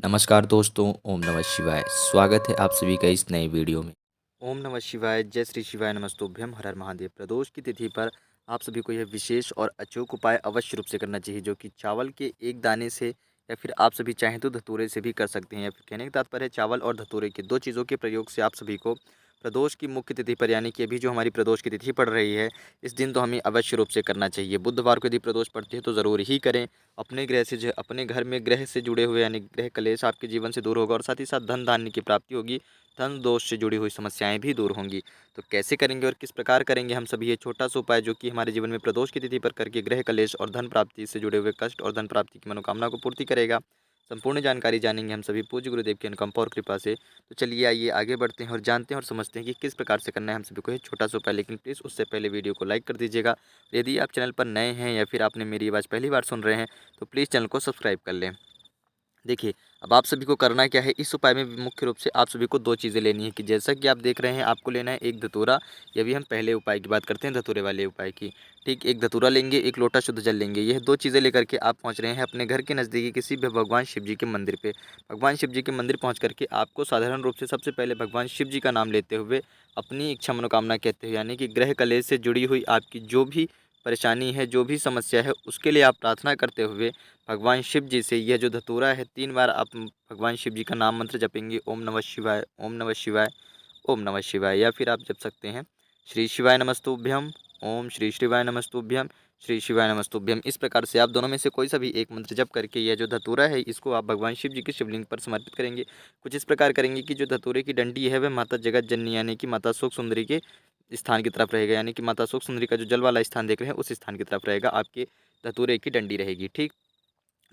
नमस्कार दोस्तों, ओम नमः शिवाय। स्वागत है आप सभी का इस नए वीडियो में। ओम नमः शिवाय, जय श्री शिवाय, नमस्तुभ्यम, हर हर महादेव। प्रदोष की तिथि पर आप सभी को यह विशेष और अचूक उपाय अवश्य रूप से करना चाहिए, जो कि चावल के एक दाने से या फिर आप सभी चाहें तो धतूरे से भी कर सकते हैं। या फिर कहने का तात्पर्य है चावल और धतूरे के दो चीज़ों के प्रयोग से आप सभी को प्रदोष की मुख्य तिथि पर, यानी कि अभी जो हमारी प्रदोष की तिथि पड़ रही है, इस दिन तो हमें अवश्य रूप से करना चाहिए। बुधवार को यदि प्रदोष पड़ती है तो ज़रूर ही करें। अपने ग्रह से जो अपने घर में ग्रह से जुड़े हुए यानी ग्रह कलेश आपके जीवन से दूर होगा और साथ ही साथ धन धान्य की प्राप्ति होगी। धन दोष से जुड़ी हुई समस्याएं भी दूर होंगी। तो कैसे करेंगे और किस प्रकार करेंगे हम सभी ये छोटा सा उपाय, जो कि हमारे जीवन में प्रदोष की तिथि पर करके ग्रह कलेश और धन प्राप्ति से जुड़े हुए कष्ट और धन प्राप्ति की मनोकामना को पूर्ति करेगा। संपूर्ण जानकारी जानेंगे हम सभी पूज्य गुरुदेव की अनुकंपा और कृपा से। तो चलिए आइए आगे बढ़ते हैं और जानते हैं और समझते हैं कि किस प्रकार से करना है हम सभी को ये छोटा सा उपाय। लेकिन प्लीज़ उससे पहले वीडियो को लाइक कर दीजिएगा। यदि आप चैनल पर नए हैं या फिर आपने मेरी आवाज़ पहली बार सुन रहे हैं तो प्लीज़ चैनल को सब्सक्राइब कर लें। देखिए, अब आप सभी को करना क्या है, इस उपाय में मुख्य रूप से आप सभी को 2 चीज़ें लेनी है कि जैसा कि आप देख रहे हैं, आपको लेना है 1 धतूरा। ये भी हम पहले उपाय की बात करते हैं, धतूरे वाले उपाय की। ठीक, 1 धतूरा लेंगे, 1 लोटा शुद्ध जल लेंगे। यह 2 चीज़ें लेकर के आप पहुँच रहे हैं अपने घर के नज़दीकी किसी भी भगवान शिव जी के मंदिर पे। भगवान शिव जी के मंदिर पहुँच कर के आपको साधारण रूप से सबसे पहले भगवान शिव जी का नाम लेते हुए, अपनी इच्छा मनोकामना कहते हुए, यानी कि ग्रह कलेश से जुड़ी हुई आपकी जो भी परेशानी है, जो भी समस्या है, उसके लिए आप प्रार्थना करते हुए भगवान शिव जी से यह जो धतूरा है 3 बार आप भगवान शिव जी का नाम मंत्र जपेंगे। ओम नमः शिवाय, ओम नमः शिवाय, ओम नमः शिवाय। या फिर आप जप सकते हैं श्री शिवाय नमस्तुभ्यम, ओम श्री शिवाय नमस्तुभ्यम, श्री शिवाय नमस्तुभ्यम। इस प्रकार से आप दोनों में से कोई सा भी एक मंत्र जप करके यह जो धतूरा है इसको आप भगवान शिव जी के शिवलिंग पर समर्पित करेंगे। कुछ इस प्रकार करेंगे कि जो धतूरे की डंडी है वह माता जगत जननी यानी कि माता सुख सुंदरी के स्थान की तरफ रहेगा, यानी कि माता सुख सुंदरी का जो जल वाला स्थान देख रहे हैं उस स्थान की तरफ रहेगा, आपके धतूरे की डंडी रहेगी। ठीक,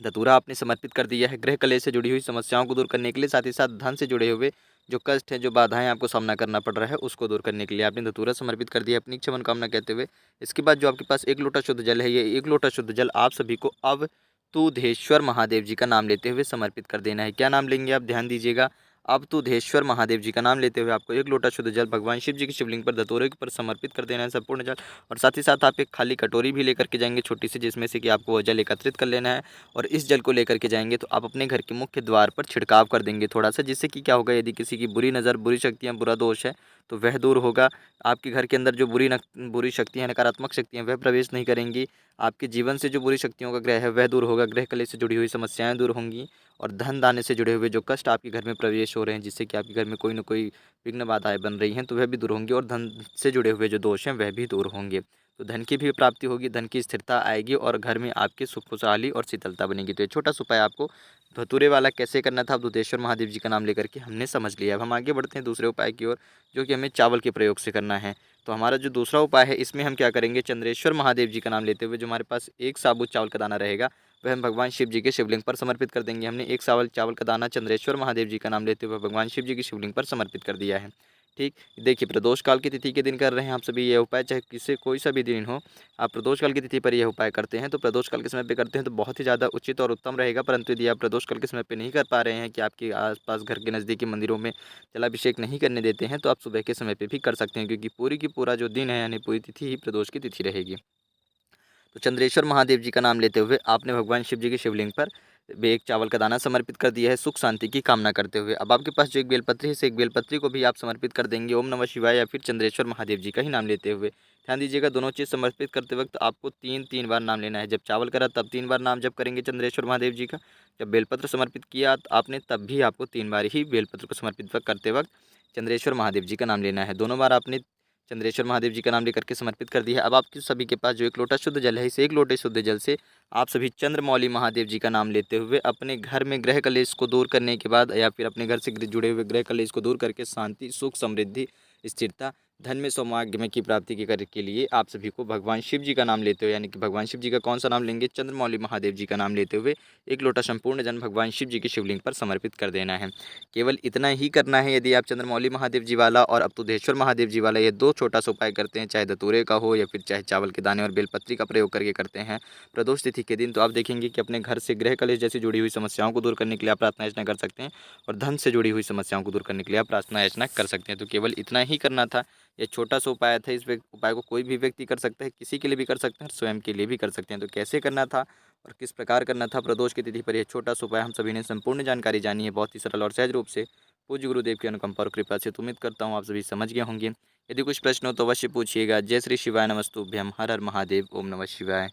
धतूरा आपने समर्पित कर दिया है ग्रह कलेश से जुड़ी हुई समस्याओं को दूर करने के लिए, साथ ही साथ धन से जुड़े हुए जो कष्ट है, जो बाधाएं आपको सामना करना पड़ रहा है, उसको दूर करने के लिए आपने धतूरा समर्पित कर दिया अपनी इच्छा मनोकामना कहते हुए। इसके बाद जो आपके पास 1 लोटा शुद्ध जल है, ये 1 लोटा शुद्ध जल आप सभी को अवतुधेश्वर महादेव जी का नाम लेते हुए समर्पित कर देना है। क्या नाम लेंगे आप, ध्यान दीजिएगा। अवतुधेश्वर महादेव जी का नाम लेते हुए आपको 1 लोटा शुद्ध जल भगवान शिव जी के शिवलिंग पर धतूरे के पर समर्पित कर देना है, संपूर्ण जल। और साथ ही साथ आप एक खाली कटोरी भी लेकर के जाएंगे छोटी सी, जिसमें से कि आपको वह जल एकत्रित कर लेना है। और इस जल को लेकर के जाएंगे तो आप अपने घर के मुख्य द्वार पर छिड़काव कर देंगे थोड़ा सा, जिससे कि क्या होगा, यदि किसी की बुरी नज़र, बुरी शक्तियाँ, बुरा दोष है तो वह दूर होगा। आपके घर के अंदर जो बुरी शक्तियाँ, नकारात्मक शक्तियाँ वह प्रवेश नहीं करेंगी। आपके जीवन से जो बुरी शक्तियों का ग्रह है वह दूर होगा, ग्रह कलेश से जुड़ी हुई समस्याएं दूर होंगी। और धन दाने से जुड़े हुए जो कष्ट आपके घर में प्रवेश हो रहे हैं, जिससे कि आपके घर में कोई ना कोई विघ्न बाधाएं बन रही हैं, तो वह भी दूर होंगी। और धन से जुड़े हुए जो दोष हैं वह भी दूर होंगे। तो धन की भी प्राप्ति होगी, धन की स्थिरता आएगी और घर में आपके सुख खुशहाली और शीतलता बनेगी। तो ये छोटा सा उपाय आपको धतूरे वाला कैसे करना था, अब दुधेश्वर महादेव जी का नाम लेकर के हमने समझ लिया। अब हम आगे बढ़ते हैं दूसरे उपाय की ओर, जो कि हमें चावल के प्रयोग से करना है। तो हमारा जो दूसरा उपाय है, इसमें हम क्या करेंगे, चंद्रेश्वर महादेव जी का नाम लेते हुए जो हमारे पास 1 साबुत चावल का दाना रहेगा, वह हम भगवान शिव जी के शिवलिंग पर समर्पित कर देंगे। हमने 1 सावल चावल का दाना चंद्रेश्वर महादेव जी का नाम लेते हुए भगवान शिव जी के शिवलिंग पर समर्पित कर दिया है। ठीक, देखिए प्रदोष काल की तिथि के दिन कर रहे हैं आप सभी ये उपाय, चाहे किसी कोई सा भी दिन हो, आप प्रदोष काल की तिथि पर यह उपाय करते हैं तो प्रदोष काल के समय पे करते हैं तो बहुत ही ज़्यादा उचित और उत्तम रहेगा। परंतु यदि आप प्रदोष काल के समय पे नहीं कर पा रहे हैं, कि आपके आसपास घर के नज़दीकी मंदिरों में जलाभिषेक नहीं करने देते हैं, तो आप सुबह के समय पे भी कर सकते हैं, क्योंकि पूरी की पूरा जो दिन है यानी पूरी तिथि ही प्रदोष की तिथि रहेगी। तो चंद्रेश्वर महादेव जी का नाम लेते हुए आपने भगवान शिव जी के शिवलिंग पर एक चावल का दाना समर्पित कर दिया है, सुख शांति की कामना करते हुए। अब आपके पास जो एक बेलपत्री है, इस एक बेलपत्री को भी आप समर्पित कर देंगे ओम नमः शिवाय या फिर चंद्रेश्वर महादेव जी का ही नाम लेते हुए। ध्यान दीजिएगा, दोनों चीज़ समर्पित करते वक्त आपको 3-3 बार नाम लेना है। जब चावल करा तब 3 बार नाम जप करेंगे चंद्रेश्वर महादेव जी का। जब बेलपत्र समर्पित किया आपने, तब भी आपको 3 बार ही बेलपत्र को समर्पित करते वक्त चंद्रेश्वर महादेव जी का नाम लेना है। दोनों बार आपने चंद्रेश्वर महादेव जी का नाम लेकर के समर्पित कर दिया है। अब आपके सभी के पास जो 1 लोटा शुद्ध जल है, इस 1 लोटे शुद्ध जल से आप सभी चंद्रमौली महादेव जी का नाम लेते हुए अपने घर में ग्रह कलेश को दूर करने के बाद, या फिर अपने घर से जुड़े हुए ग्रह कलेश को दूर करके शांति, सुख, समृद्धि, स्थिरता, धन में सौभाग्य में की प्राप्ति के लिए आप सभी को भगवान शिव जी का नाम लेते हुए, यानी कि भगवान शिव जी का कौन सा नाम लेंगे, चंद्रमौली महादेव जी का नाम लेते हुए 1 लोटा संपूर्ण जल भगवान शिव जी के शिवलिंग पर समर्पित कर देना है। केवल इतना ही करना है। यदि आप चंद्रमौली महादेव जी वाला और अवधूतेश्वर महादेव जी वाला ये 2 छोटा सा उपाय करते हैं, चाहे धतूरे का हो या फिर चाहे चावल के दाने और बेलपत्री का प्रयोग करके करते हैं प्रदोष तिथि के दिन, तो आप देखेंगे कि अपने घर से ग्रह कलेश जैसी जुड़ी हुई समस्याओं को दूर करने के लिए आप प्रार्थना याचना कर सकते हैं, और धन से जुड़ी हुई समस्याओं को दूर करने के लिए आप प्रार्थना याचना कर सकते हैं। तो केवल इतना ही करना था। ये छोटा सा उपाय था। इस उपाय को कोई भी व्यक्ति कर सकता है, किसी के लिए भी कर सकते हैं, स्वयं के लिए भी कर सकते हैं। तो कैसे करना था और किस प्रकार करना था प्रदोष की तिथि पर यह छोटा सा उपाय हम सभी ने संपूर्ण जानकारी जानी है बहुत ही सरल और सहज रूप से पूज्य गुरुदेव की अनुकंपा और कृपा से। तो उम्मीद करता हूँ आप सभी समझ गए होंगे। यदि कुछ प्रश्न हो तो अवश्य पूछिएगा। जय श्री शिवाय नमस्तुभ्यम। हर हर महादेव। ओम नमः शिवाय।